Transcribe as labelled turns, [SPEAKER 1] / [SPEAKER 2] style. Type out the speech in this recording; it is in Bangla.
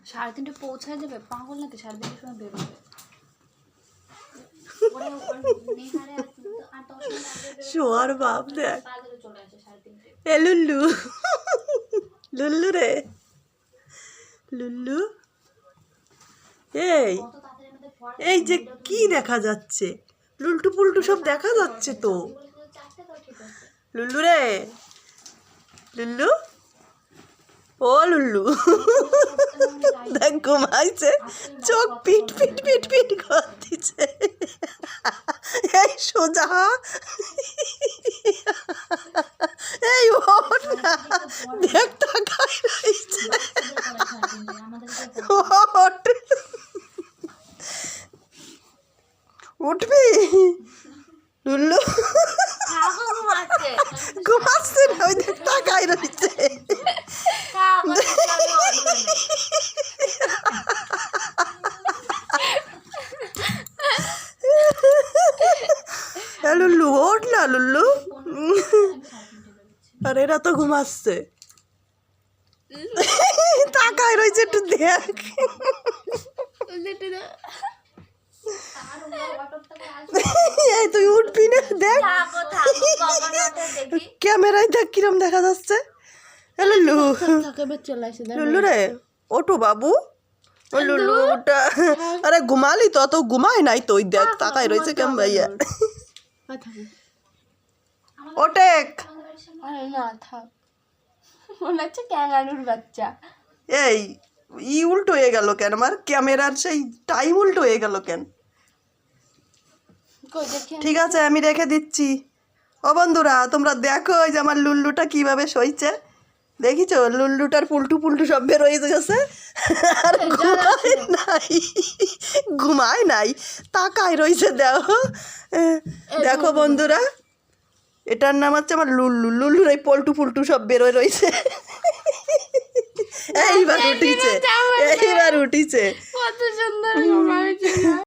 [SPEAKER 1] 3:30 পৌঁছায় যাবে, পাগল নাকি? 3:30 সময় বেরোবে।
[SPEAKER 2] শোয়ার বাপ দেখ। এ লুল্লু, লুল্লু রে, লুল্লু। এই এই যে কি দেখা যাচ্ছে? লুল্টু পুল্টু সব দেখা যাচ্ছে তো। লুল্লু রে, লুল্লু, ও লুল্লু, দেখ ঘুমাইছে, চোখ পিট পিট পিট পিট করতেছে। এই সোজা, এই ওঠ না, দেখ তাকাই রয়েছে। ওঠ, উঠবি লুল্লু? ঘুমাচ্ছে না, ওই দেখ তাকাই রয়েছে। লুল্লু ওঠ না লুল্লু। আর এরা তো ঘুমাচ্ছে, তাকাই রয়েছে, একটু দেখ। এই তুই উঠবি না? দেখ ক্যামেরায় দেখ কিরম দেখা যাচ্ছে। লুল্লু, লুল্লু রে ওঠো বাবু, ও লুল্লু বাবুটা। আরে ঘুমালি তো? অত ঘুমায় নাই তো, ওই দেখ তাকাই রয়েছে কেমন ভাইয়া। ওটেক
[SPEAKER 1] না থাক, মনে হচ্ছে ক্যাঙ্গারুর বাচ্চা।
[SPEAKER 2] এই উল্টো হয়ে গেল কেন? আমার ক্যামেরার সেই টাইম উল্টো হয়ে গেল কেন? ঠিক আছে আমি রেখে দিচ্ছি। ও বন্ধুরা তোমরা দেখো ওই যে আমার লুল্লুটা কিভাবে সইছে, দেখিছো? লুল্লুটার পুল্টু পুল্টু সব বেরোয় গেছে। আর ঘুমায় নাই, ঘুমায় নাই, তাকায় রয়েছে। দেখো দেখো বন্ধুরা, এটার নাম হচ্ছে আমার লুল্লু। লুল্লুর এই পল্টু পুল্টু সব বেরোয় রয়েছে। এইবার উঠিছে, এইবার উঠিছে।
[SPEAKER 1] কত সুন্দর